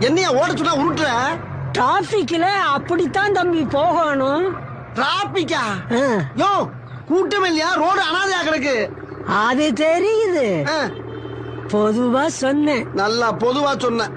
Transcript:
என்னைய ஓட சொன்னா உருட்டுற? டிராபிக்ல அப்படித்தான் தம்பி போகணும். டிராபிக்கா? யோ கூட்டம் இல்லையா? ரோடு அனாதையா கிடக்கு. அது தெரியுது, பொதுவா சொன்னேன். நல்லா பொதுவா சொன்ன.